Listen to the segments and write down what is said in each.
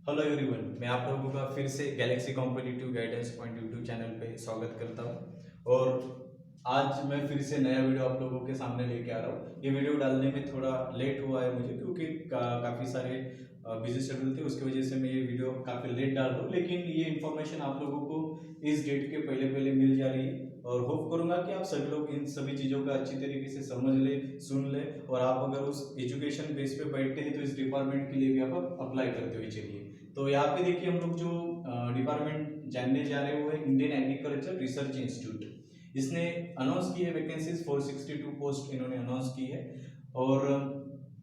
Hello everyone, मैं आप लोगों का फिर से Galaxy competitive guidance point YouTube channel पे स्वागत करता हूं। और आज मैं फिर से नया वीडियो आप लोगों के सामने लेके आ रहा हूं। ये वीडियो डालने में थोड़ा लेट हुआ है मुझे, क्योंकि काफ़ी सारे बिजी शेड्यूल थे, उसकी वजह से मैं ये वीडियो काफ़ी लेट डाल रहा हूँ। लेकिन ये इन्फॉर्मेशन आप लोगों को इस डेट के पहले पहले मिल जा रही है, और होप करूंगा कि आप सभी लोग इन सभी चीज़ों का अच्छी तरीके से समझ ले, सुन ले, और आप अगर उस एजुकेशन बेस पे बैठते हैं तो इस डिपार्टमेंट के लिए भी आप अप्लाई करते हुए चलिए। तो यहाँ पे देखिए, हम लोग जो डिपार्टमेंट जानने जा रहे हैं वो है इंडियन एग्रीकल्चर रिसर्च इंस्टीट्यूट। इसने अनाउंस की है वैकेंसीज 462 पोस्ट इन्होंने अनाउंस की है। और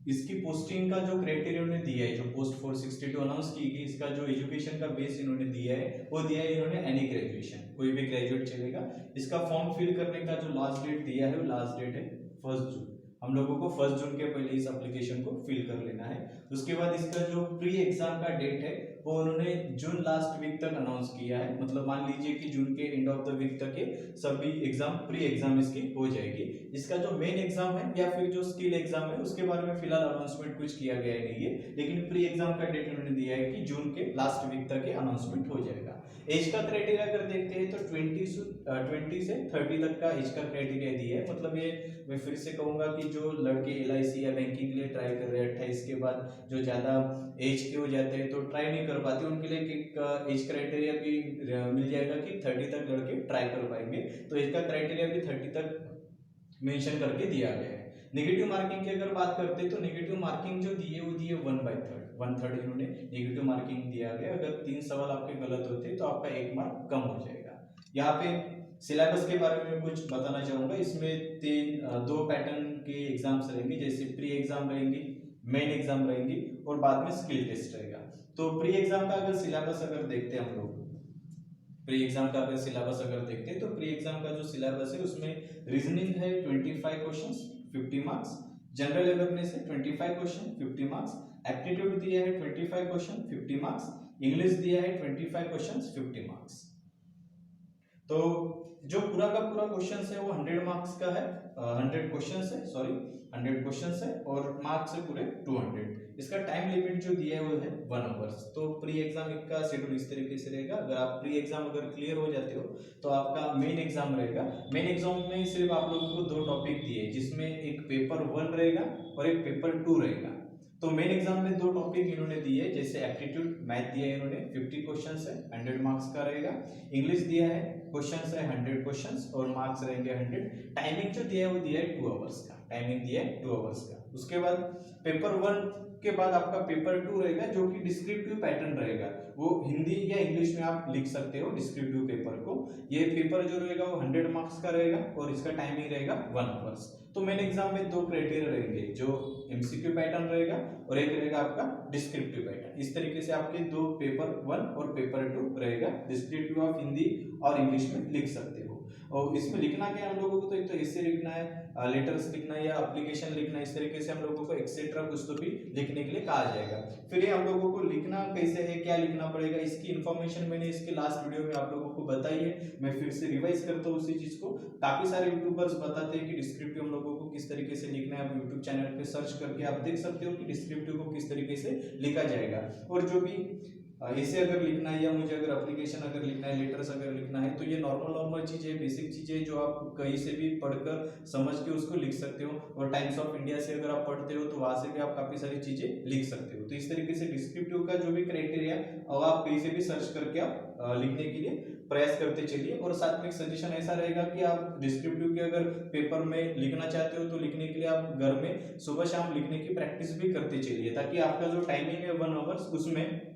इसकी पोस्टिंग का जो क्राइटेरिया उन्होंने दिया है, जो पोस्ट 462 अनाउंस की गई, इसका जो एजुकेशन का बेस इन्होंने दिया है वो दिया है इन्होंने एनी ग्रेजुएशन, कोई भी ग्रेजुएट चलेगा। इसका फॉर्म फिल करने का जो लास्ट डेट दिया है वो लास्ट डेट है 1 जून। हम लोगों को 1 जून के पहले इस एप्लीकेशन को फिल कर लेना है। उसके बाद इसका जो प्री एग्जाम का डेट है वो उन्होंने जून लास्ट वीक तक अनाउंस किया है। मतलब मान लीजिए कि जून के एंड ऑफ द वीक तक के सभी एग्जाम प्री एग्जाम इसकी हो जाएगी। इसका जो मेन एग्जाम है या फिर जो स्किल एग्जाम है उसके बारे में फिलहाल अनाउंसमेंट कुछ किया गया नहीं है, लेकिन प्री एग्जाम का डेट उन्होंने दिया है कि जून के लास्ट वीक तक ये अनाउंसमेंट हो जाएगा। एज का क्राइटेरिया अगर देखते हैं तो 20 से 30 तक का एज का क्राइटेरिया दिया है। मतलब ये मैं फिर से कहूंगा कि जो लड़के एलआईसी या बैंकिंग के लिए ट्राई कर रहे हैं 28 के बाद, जो ज्यादा एज के हो जाते हैं तो ट्राई नहीं कर पाते, उनके लिए एक एज क्राइटेरिया भी मिल जाएगा कि 30 तक लड़के ट्राई कर पाएंगे। तो एज का क्राइटेरिया भी 30 तक मेंशन करके दिया गया है। नेगेटिव मार्किंग की अगर बात करते हैं तो नेगेटिव मार्किंग जो दी है वो दी है 1/3 इन्होंने नेगेटिव मार्किंग दिया गया। अगर 3 सवाल आपके गलत होते हैं तो आपका 1 मार्क कम हो जाएगा। यहाँ पे सिलेबस के बारे में कुछ बताना चाहूंगा। इसमें दो पैटर्न के एग्जाम्स रहेंगे, जैसे प्री एग्जाम रहेंगी, मेन एग्जाम रहेंगी, और बाद में स्किल टेस्ट रहेगा। तो प्री एग्जाम का अगर सिलेबस अगर देखते हैं हम लोग, प्री एग्जाम का अगर सिलेबस अगर देखते हैं तो प्री एग्जाम का जो सिलेबस है उसमें रीजनिंग है 25 क्वेश्चंस 50 मार्क्स, जनरल अवेयरनेस है 25 क्वेश्चन 50 मार्क्स, एप्टीट्यूड दिया है 25 क्वेश्चन 50 मार्क्स, इंग्लिश दिया है 25 क्वेश्चन 50 मार्क्स। तो जो पूरा का पूरा क्वेश्चन है वो 100 मार्क्स का है, 100 क्वेश्चन है, सॉरी 100 क्वेश्चन है, और मार्क्स है पूरे 200। इसका टाइम लिमिट जो दिया है वो है 1 आवर्स। तो प्री एग्जाम का शेड्यूल इस तरीके से रहेगा। अगर आप प्री एग्जाम अगर क्लियर हो जाते हो तो आपका मेन एग्जाम रहेगा। मेन एग्जाम में सिर्फ आप लोगों को 2 टॉपिक दिए, जिसमें एक पेपर 1 रहेगा और एक पेपर 2 रहेगा। तो मेन एग्जाम में 2 टॉपिक इन्होंने दिए, जैसे एप्टीट्यूड मैथ दिया है इन्होंने 50 क्वेश्चन है, 100 मार्क्स का रहेगा। इंग्लिश दिया है क्वेश्चंस है 100 क्वेश्चंस और मार्क्स रहेंगे 100। टाइमिंग जो दिया है वो दिया है 2 आवर्स का, टाइमिंग दिया है 2 आवर्स का। उसके बाद पेपर 1 के बाद आपका पेपर 2 रहेगा, जो कि डिस्क्रिप्टिव पैटर्न रहेगा। वो हिंदी या इंग्लिश में आप लिख सकते हो डिस्क्रिप्टिव पेपर को। ये पेपर जो रहेगा वो 100 मार्क्स का रहेगा और इसका टाइमिंग रहेगा 1 आवर्स। तो मेन एग्जाम में 2 क्राइटेरिया रहेंगे, जो एमसीक्यू पैटर्न रहेगा और एक रहेगा आपका डिस्क्रिप्टिव पैटर्न। इस तरीके से आपके 2 पेपर 1 और पेपर 2 रहेगा। डिस्क्रिप्टिव आप हिंदी और इंग्लिश में लिख सकते हो। और इसमें लिखना क्या है हम लोगों को, तो एक तो ऐसे लिखना है, लेटर्स लिखना है या एप्लीकेशन लिखना है, इस तरीके से हम लोगों को एक्सेट्रा कुछ तो भी लिखने के लिए कहा जाएगा। फिर ये हम लोगों को लिखना कैसे है, क्या लिखना पड़ेगा, इसकी इन्फॉर्मेशन मैंने इसके लास्ट वीडियो में आप लोगों को बताई है। मैं फिर से रिवाइज करता हूँ उसी चीज को। काफी सारे यूट्यूबर्स बताते हैं कि डिस्क्रिप्टिव हम लोगों को किस तरीके से लिखना है। आप यूट्यूब चैनल पे सर्च करके आप देख सकते हो कि डिस्क्रिप्टिव को किस तरीके से लिखा जाएगा। और जो भी ऐसे अगर लिखना है या मुझे अगर एप्लीकेशन अगर लिखना है, लेटर्स अगर लिखना है, तो ये नॉर्मल चीजें, बेसिक चीजें जो आप कहीं से भी पढ़कर समझ के उसको लिख सकते हो। और टाइम्स ऑफ इंडिया से अगर आप पढ़ते हो तो वहां से भी आप काफी सारी चीजें लिख सकते हो। तो इस तरीके से डिस्क्रिप्टिव का जो भी क्राइटेरिया और आप कहीं से भी सर्च करके आप लिखने के लिए प्रयास करते चलिए। और साथ में एक सजेशन ऐसा रहेगा कि आप डिस्क्रिप्टिव के अगर पेपर में लिखना चाहते हो तो लिखने के लिए आप घर में सुबह शाम लिखने की प्रैक्टिस भी करते चलिए, ताकि आपका जो टाइमिंग है 1 आवर्स उसमें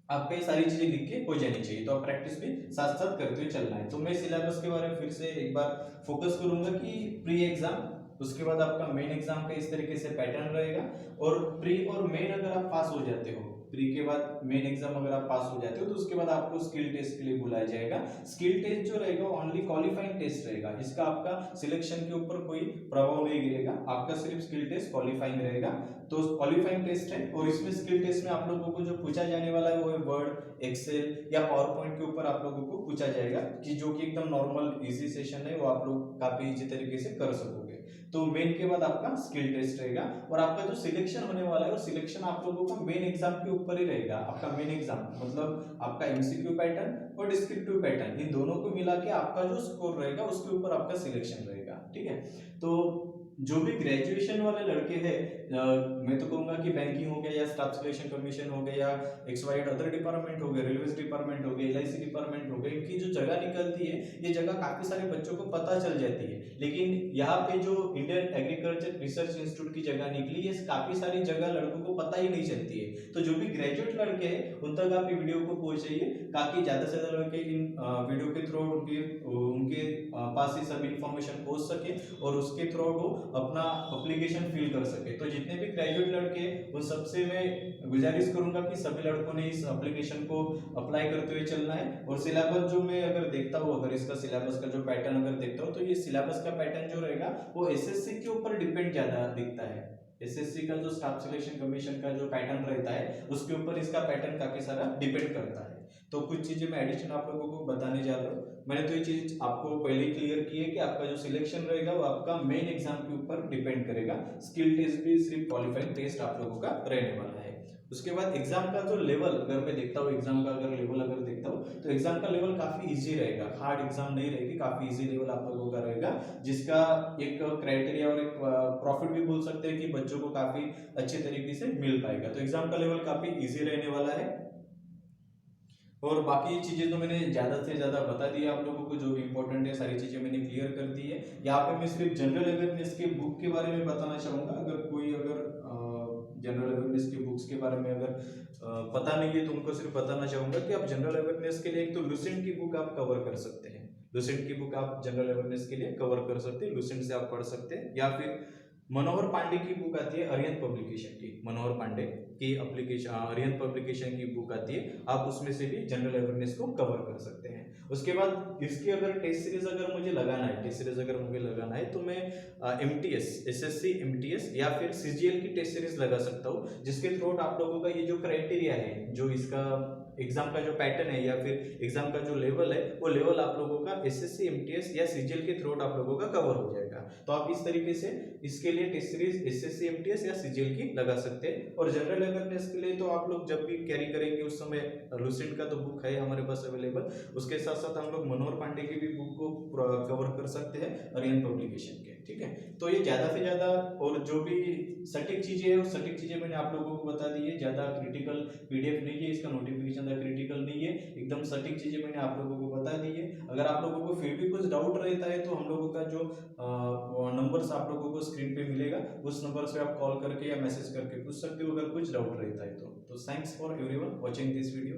आपको ये सारी चीजें लिख के हो जानी चाहिए। तो आप प्रैक्टिस भी साथ साथ करते हुए चलना है। तो मैं सिलेबस के बारे में फिर से एक बार फोकस करूंगा कि प्री एग्जाम, उसके बाद आपका मेन एग्जाम का इस तरीके से पैटर्न रहेगा। और प्री और मेन अगर आप पास हो जाते हो, प्री के बाद मेन एग्जाम अगर आप पास हो जाते हो तो उसके बाद आपको स्किल टेस्ट के लिए बुलाया जाएगा। स्किल टेस्ट जो रहेगा ओनली क्वालिफाइंग टेस्ट रहेगा। इसका आपका सिलेक्शन के ऊपर कोई प्रभाव नहीं गिरेगा, आपका सिर्फ स्किल टेस्ट क्वालिफाइंग रहेगा। तो क्वालिफाइंग टेस्ट है, और इसमें स्किल टेस्ट में आप लोगों को जो पूछा जाने वाला है वो है वर्ड, एक्सेल या पावर पॉइंट के ऊपर आप लोगों को पूछा जाएगा, कि जो कि एकदम नॉर्मल इजी सेशन है, वो आप लोग काफी इजी तरीके से कर सकोगे। तो मेन के बाद आपका स्किल टेस्ट रहेगा और आपका जो सिलेक्शन होने वाला है वो सिलेक्शन आप लोगों का मेन एग्जाम के ऊपर ही रहेगा। आपका मेन एग्जाम मतलब आपका एमसीक्यू पैटर्न और डिस्क्रिप्टिव पैटर्न, इन दोनों को मिला के आपका जो स्कोर रहेगा उसके ऊपर आपका सिलेक्शन रहेगा। ठीक है, तो जो भी ग्रेजुएशन वाले लड़के हैं, मैं तो कहूंगा कि बैंकिंग हो गया या स्टाफ सिलेक्शन कमीशन हो गया या XYZ अदर डिपार्टमेंट हो गए, रेलवे डिपार्टमेंट हो गए, LIC डिपार्टमेंट हो गए, इनकी जो जगह निकलती है ये जगह काफी सारे बच्चों को पता चल जाती है। लेकिन यहाँ पे जो इंडियन एग्रीकल्चर रिसर्च इंस्टीट्यूट की जगह निकली है, काफी सारी जगह लड़कों को पता ही नहीं चलती है। तो जो भी ग्रेजुएट लड़के हैं उन तक आप ये वीडियो को पहुंचाइए ताकि ज्यादा से ज्यादा लड़के इन वीडियो के थ्रू उनके पास ये सब इंफॉर्मेशन पहुंच सके और उसके थ्रू वो अपना एप्लीकेशन फिल कर सके। तो जितने भी ग्रेजुएट लड़के उन सबसे मैं गुजारिश करूंगा कि सभी लड़कों ने इस एप्लीकेशन को अप्लाई करते हुए चलना है। और सिलेबस जो मैं अगर देखता हूँ, अगर इसका सिलेबस का जो पैटर्न अगर देखता हूँ तो ये सिलेबस का पैटर्न जो रहेगा वो एसएससी के ऊपर डिपेंड ज्यादा दिखता है। एसएससी का जो स्टाफ सिलेक्शन कमीशन का जो पैटर्न रहता है उसके ऊपर इसका पैटर्न काफी सारा डिपेंड करता है। तो कुछ चीजें मैं एडिशन आप लोगों को बताने जा रहा हूँ। मैंने तो ये चीज आपको पहले ही क्लियर की है कि आपका जो सिलेक्शन रहेगा वो आपका मेन एग्जाम के ऊपर डिपेंड करेगा। स्किल टेस्ट भी सिर्फ क्वालिफाइंग टेस्ट आप लोगों का रहने वाला है। उसके बाद एग्जाम का जो लेवल अगर मैं देखता हूँ, एग्जाम का अगर लेवल अगर देखता हूँ तो एग्जाम का लेवल काफी इजी रहेगा। हार्ड एग्जाम नहीं रहेगी, काफी इजी लेवल आप लोगों का रहेगा, जिसका एक क्राइटेरिया और एक प्रॉफिट भी बोल सकते हैं कि बच्चों को काफी अच्छे तरीके से मिल पाएगा। तो एग्जाम का लेवल काफी इजी रहने वाला है। और बाकी चीजें तो मैंने ज्यादा से ज्यादा बता दी आप लोगों को, जो भी इंपॉर्टेंट है सारी चीजें मैंने क्लियर कर दी है। यहाँ पे मैं सिर्फ जनरल अवेयरनेस के बुक के बारे में बताना चाहूंगा। अगर कोई अगर जनरल अवेयरनेस के बुक्स के बारे में अगर पता नहीं है तो उनको सिर्फ बताना चाहूंगा कि आप जनरल अवेयरनेस के लिए एक तो लुसेंट की बुक आप कवर कर सकते हैं। लुसेंट की बुक आप जनरल अवेयरनेस के लिए कवर कर सकते हैं, लुसेंट से आप पढ़ सकते हैं। या फिर मनोहर पांडे की बुक आती है अरिहंत पब्लिकेशन की, मनोहर पांडे की एप्लीकेशन अरिहंत पब्लिकेशन की बुक आती है, आप उसमें से भी जनरल अवेयरनेस को कवर कर सकते हैं। उसके बाद इसकी अगर टेस्ट सीरीज अगर मुझे लगाना है, टेस्ट सीरीज अगर मुझे लगाना है तो मैं MTS SSC MTS या फिर CGL की टेस्ट सीरीज लगा सकता हूँ, जिसके थ्रू आप लोगों का ये जो क्राइटेरिया है, जो इसका एग्जाम का जो पैटर्न है या फिर एग्जाम का जो लेवल है वो लेवल आप लोगों का SSC MTS या CGL के थ्रू आप लोगों का कवर हो जाएगा। तो आप इस तरीके से इसके लिए टेस्ट सीरीज SSC MTS या CGL की लगा सकते हैं। और जनरल अवेयरनेस के लिए तो आप लोग जब भी कैरी करेंगे उस समय लुसेंट का तो बुक है हमारे पास अवेलेबल, उसके साथ साथ हम लोग मनोहर पांडे की भी बुक को कवर कर सकते हैं अरिहंत पब्लिकेशन के। ठीक है, तो ये ज्यादा से ज्यादा और जो भी सटीक चीजें है वो सटीक चीजें मैंने आप लोगों को बता दी है। ज्यादा क्रिटिकल PDF नहीं है, इसका नोटिफिकेशन क्रिटिकल नहीं है, एकदम सटीक चीजें मैंने आप लोगों को बता दी है। अगर आप लोगों को फिर भी कुछ डाउट रहता है तो हम लोगों का जो नंबर्स आप लोगों को स्क्रीन पे मिलेगा, उस नंबर से आप कॉल करके या मैसेज करके पूछ सकते हो अगर कुछ डाउट रहता है तो thanks for everyone watching this video.